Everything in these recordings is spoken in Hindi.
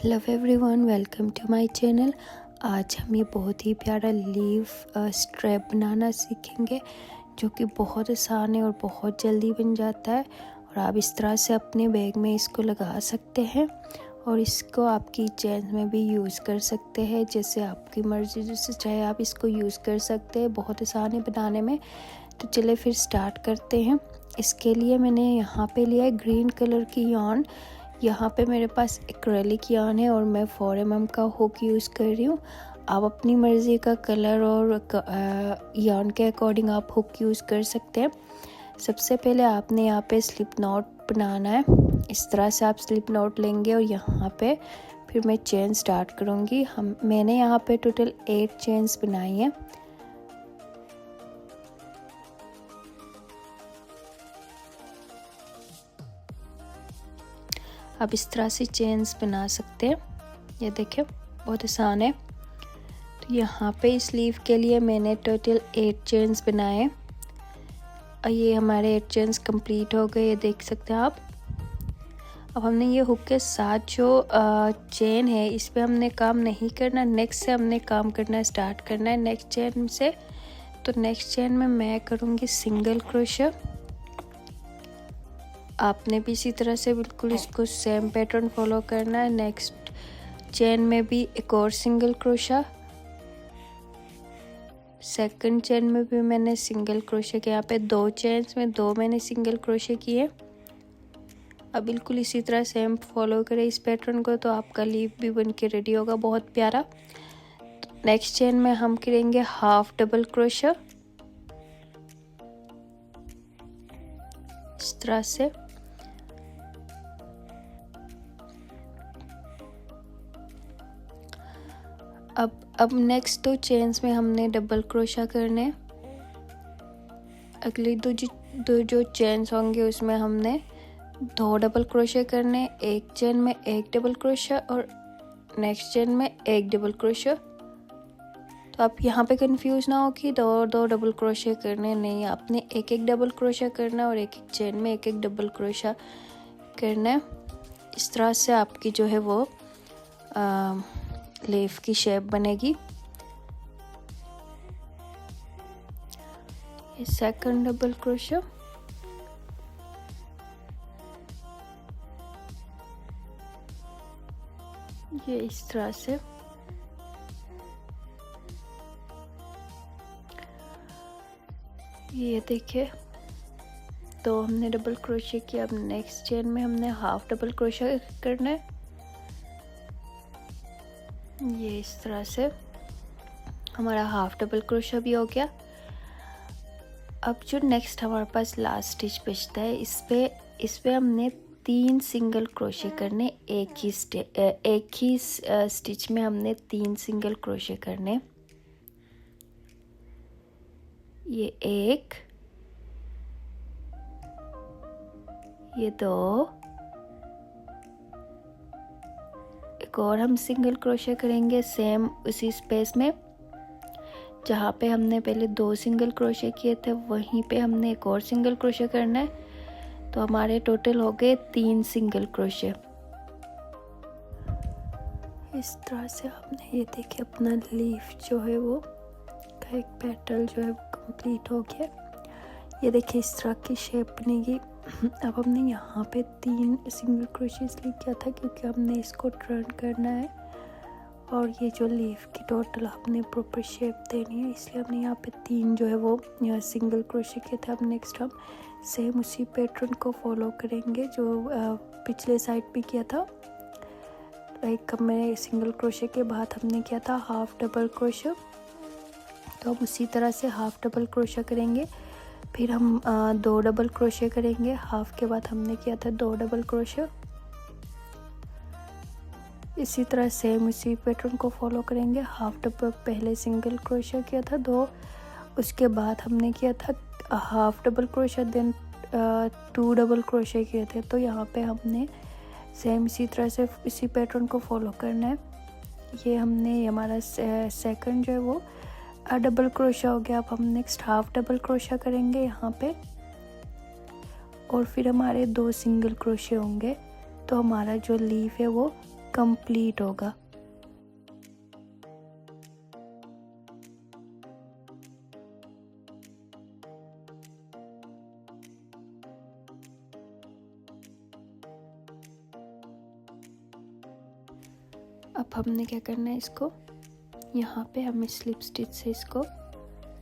Hello everyone, welcome to my channel. आज हम ये बहुत ही प्यारा लीफ स्ट्रैप बनाना सीखेंगे जो कि बहुत आसान है और बहुत जल्दी बन जाता है। और आप इस तरह से अपने बैग में इसको लगा सकते हैं और इसको आपकी चेन में भी यूज़ कर सकते हैं, जैसे आपकी मर्ज़ी, जैसे चाहे आप इसको यूज़ कर सकते हैं। बहुत आसान है बनाने में। तो चलिए फिर स्टार्ट करते हैं। इसके लिए मैंने यहाँ पे लिया है ग्रीन कलर की yarn। यहाँ पे मेरे पास एक्रेलिक यार्न है और मैं 4 mm का हुक यूज़ कर रही हूँ। आप अपनी मर्ज़ी का कलर और यार्न के अकॉर्डिंग आप हुक यूज़ कर सकते हैं। सबसे पहले आपने यहाँ पे स्लिप नॉट बनाना है। इस तरह से आप स्लिप नॉट लेंगे और यहाँ पे फिर मैं चेन स्टार्ट करूँगी। मैंने यहाँ पे टोटल 8 चेन्स बनाई हैं। आप इस तरह से चेन्स बना सकते हैं। ये देखिए बहुत आसान है। तो यहाँ पे इस लीफ के लिए मैंने टोटल 8 चेन्स बनाए और ये हमारे 8 चेन्स कंप्लीट हो गए, ये देख सकते हैं आप। अब हमने ये हुक के साथ जो चेन है इस पे हमने काम नहीं करना, नेक्स्ट से हमने काम करना स्टार्ट करना है नेक्स्ट चेन से। तो नेक्स्ट चेन में मैं करूँगी सिंगल क्रोशे। आपने भी इसी तरह से बिल्कुल इसको सेम पैटर्न फॉलो करना है। नेक्स्ट चेन में भी एक और सिंगल क्रोशा, सेकंड चेन में भी मैंने सिंगल क्रोशे के, यहाँ पे 2 चेन्स में 2 मैंने सिंगल क्रोशे किए। अब बिल्कुल इसी तरह सेम फॉलो करें इस पैटर्न को, तो आपका लीफ भी बन के रेडी होगा बहुत प्यारा। नेक्स्ट चेन में हम करेंगे हाफ डबल क्रोशा इस तरह से। अब नेक्स्ट 2 चेन्स में हमने डबल क्रोशा करने। अगली दो जो चेन्स होंगे उसमें हमने 2 डबल क्रोशे करने। एक चेन में 1 डबल क्रोशा और नेक्स्ट चेन में 1 डबल क्रोशा। तो आप यहाँ पे कंफ्यूज ना हो कि 2 डबल क्रोशे करने, नहीं, आपने 1 डबल क्रोशा करना और एक चेन में 1 डबल क्रोशा करना है। इस तरह से आपकी जो है वो लीफ की शेप बनेगी। ये सेकंड डबल क्रोशा, ये इस तरह से। ये देखिए, तो हमने डबल क्रोशे किया। अब नेक्स्ट चेन में हमने हाफ डबल क्रोशा करना है। ये इस तरह से हमारा हाफ डबल क्रोशा भी हो गया। अब जो नेक्स्ट हमारे पास लास्ट स्टिच बचता है, इस पे हमने 3 सिंगल क्रोशे करने। एक ही स्टिच में हमने 3 सिंगल क्रोशे करने। ये 1, ये 2, एक और हम सिंगल क्रोशे करेंगे सेम उसी स्पेस में जहाँ पे हमने पहले 2 सिंगल क्रोशे किए थे, वहीं पे हमने एक और सिंगल क्रोशे करना है। तो हमारे टोटल हो गए 3 सिंगल क्रोशे। इस तरह से हमने, ये देखिए, अपना लीफ जो है वो का एक पेटल जो है वो कंप्लीट हो गया। ये देखिए इस तरह की शेप बनेगी। अब हमने यहाँ पे 3 सिंगल क्रोशे इसलिए किया था क्योंकि हमने इसको टर्न करना है और ये जो लीफ की टोटल हमने प्रॉपर शेप देनी है, इसलिए हमने यहाँ पे 3 जो है वो सिंगल क्रोशे किए थे। अब नेक्स्ट हम सेम उसी पैटर्न को फॉलो करेंगे जो पिछले साइड पे किया था। लाइक हमने सिंगल क्रोशे के बाद हमने किया था हाफ डबल क्रोशा, तो अब उसी तरह से हाफ डबल क्रोशा करेंगे। फिर हम 2 डबल क्रोशे करेंगे। हाफ के बाद हमने किया था 2 डबल क्रोशा। इसी तरह सेम उसी पैटर्न को फॉलो करेंगे। हाफ डबल पहले सिंगल क्रोशा किया था 2, उसके बाद हमने किया था half double crochet, then 2 double crochet किए थे। तो यहाँ पे हमने सेम इसी तरह से इसी पैटर्न को फॉलो करना है। ये हमने हमारा सेकंड जो है वो डबल क्रोशा हो गया। अब हम नेक्स्ट हाफ डबल क्रोशा करेंगे यहाँ पे और फिर हमारे 2 सिंगल क्रोशे होंगे। तो हमारा जो लीफ है वो कंप्लीट होगा। अब हमने क्या करना है, इसको यहाँ पे हम स्लिप स्टिच से इसको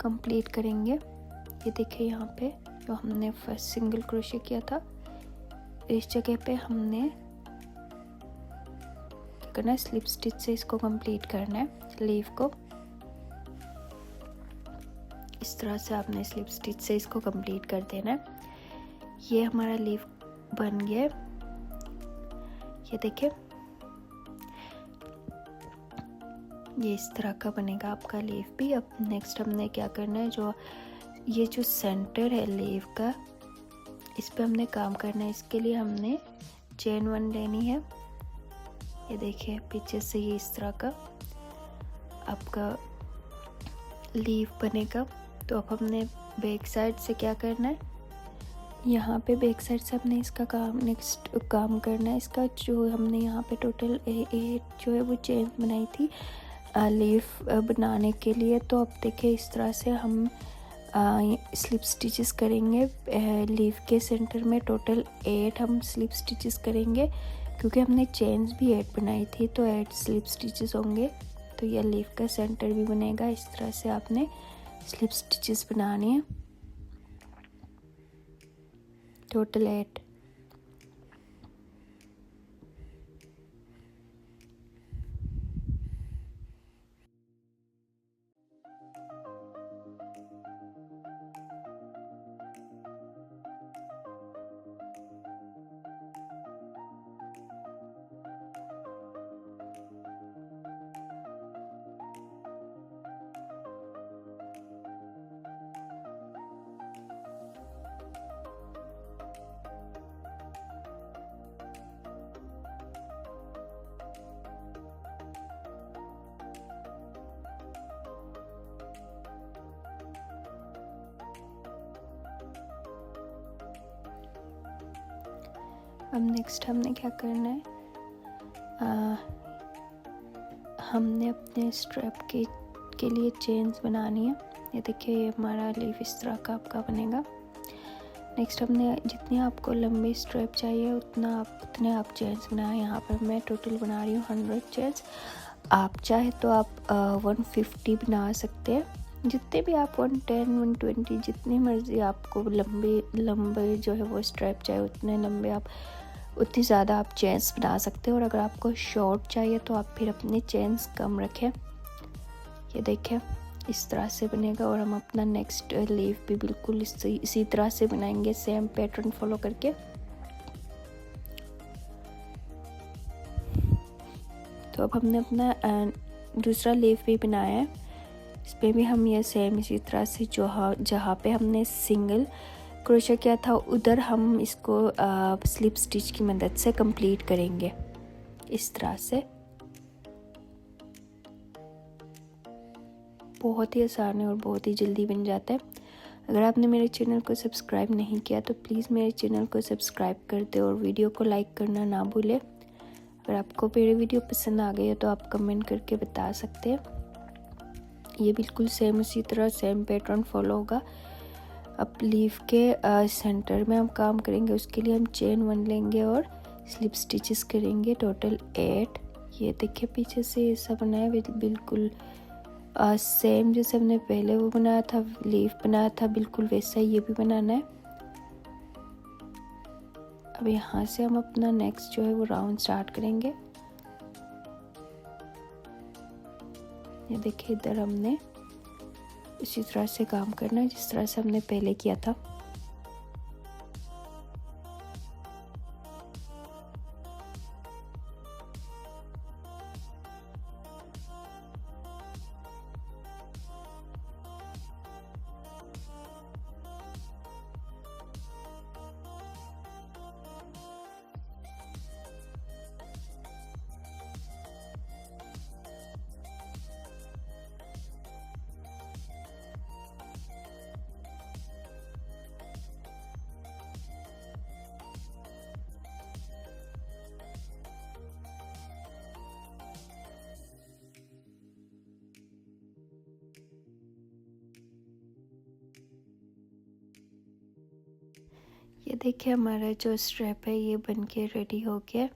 कंप्लीट करेंगे। ये देखिए यहाँ पे जो हमने फर्स्ट सिंगल क्रोशे किया था, इस जगह पे हमने क्या करना है, स्लिप स्टिच से इसको कंप्लीट करना है लीफ को। इस तरह से आपने स्लिप स्टिच से इसको कंप्लीट कर देना है। ये हमारा लीफ बन गया। ये देखिए ये इस तरह का बनेगा आपका लीफ भी। अब नेक्स्ट हमने क्या करना है, जो ये जो सेंटर है लीफ का, इस पे हमने काम करना है। इसके लिए हमने चेन 1 लेनी है। ये देखिए पीछे से ये इस तरह का आपका लीफ बनेगा। तो अब हमने बैक साइड से क्या करना है, यहाँ पे बैक साइड से हमने इसका नेक्स्ट काम करना है। इसका जो हमने यहाँ पे टोटल 8 जो है वो चेन बनाई थी लीफ बनाने के लिए। तो अब देखिए इस तरह से हम स्लिप स्टिचेस करेंगे लीफ के सेंटर में। टोटल 8 हम स्लिप स्टिचेस करेंगे, क्योंकि हमने चेन्स भी 8 बनाई थी, तो 8 स्लिप स्टिचेस होंगे। तो यह लीफ का सेंटर भी बनेगा। इस तरह से आपने स्लिप स्टिचेस बनाने हैं, टोटल 8। अब नेक्स्ट हमने क्या करना है, हमने अपने स्ट्रैप के लिए चेन्स बनानी है। ये देखिए ये हमारा लीफ इस तरह का आपका बनेगा। नेक्स्ट हमने जितनी आपको लंबी स्ट्रैप चाहिए उतने आप चेन्स बनाए। यहाँ पर मैं टोटल बना रही हूँ 100 चेन्स। आप चाहे तो आप 150 बना सकते हैं, जितने भी आप 110 120 जितनी मर्जी आपको लंबे जो है वो स्ट्रैप चाहिए उतने लंबे आप उतनी ज़्यादा आप चेन्स बना सकते हो। और अगर आपको शॉर्ट चाहिए तो आप फिर अपने चेन्स कम रखें। ये देखें इस तरह से बनेगा। और हम अपना नेक्स्ट लीफ भी बिल्कुल इसी तरह से बनाएंगे, सेम पैटर्न फॉलो करके। तो अब हमने अपना दूसरा लीफ भी बनाया है। इस पर भी हम ये सेम इसी तरह से जहाँ पे हमने सिंगल क्रोशा किया था उधर हम इसको स्लिप स्टिच की मदद से कंप्लीट करेंगे इस तरह से। बहुत ही आसान है और बहुत ही जल्दी बन जाता है। अगर आपने मेरे चैनल को सब्सक्राइब नहीं किया तो प्लीज़ मेरे चैनल को सब्सक्राइब कर दे और वीडियो को लाइक करना ना भूलें। अगर आपको मेरी वीडियो पसंद आ गई है तो आप कमेंट करके बता सकते हैं। ये बिल्कुल सेम उसी तरह सेम पैटर्न फॉलो होगा। अब लीफ के सेंटर में हम काम करेंगे, उसके लिए हम चेन 1 लेंगे और स्लिप स्टिचेस करेंगे टोटल 8। ये देखिए पीछे से ऐसा बनाया है बिल्कुल सेम जैसे हमने पहले वो बनाया था, लीफ बनाया था, बिल्कुल वैसा ये भी बनाना है। अब यहाँ से हम अपना नेक्स्ट जो है वो राउंड स्टार्ट करेंगे। ये देखिए इधर हमने इसी तरह से काम करना है जिस तरह से हमने पहले किया था। देखिए हमारा जो स्ट्रैप है ये बन के रेडी हो गया।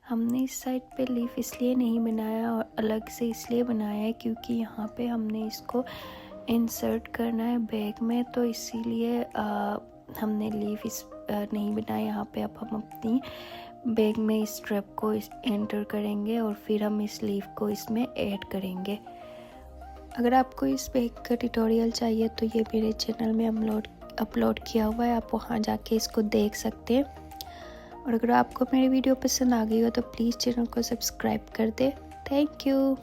हमने इस साइड पे लीफ इसलिए नहीं बनाया और अलग से इसलिए बनाया है क्योंकि यहाँ पे हमने इसको इंसर्ट करना है बैग में, तो इसीलिए हमने लीफ नहीं बनाया यहाँ पे। अब हम अपनी बैग में इस स्ट्रैप को एंटर करेंगे और फिर हम इस लीफ को इसमें ऐड करेंगे। अगर आपको इस बैग का ट्यूटोरियल चाहिए तो ये मेरे चैनल में अपलोड किया हुआ है, आप वहाँ जाके इसको देख सकते हैं। और अगर आपको मेरी वीडियो पसंद आ गई हो तो प्लीज़ चैनल को सब्सक्राइब कर दे। Thank you.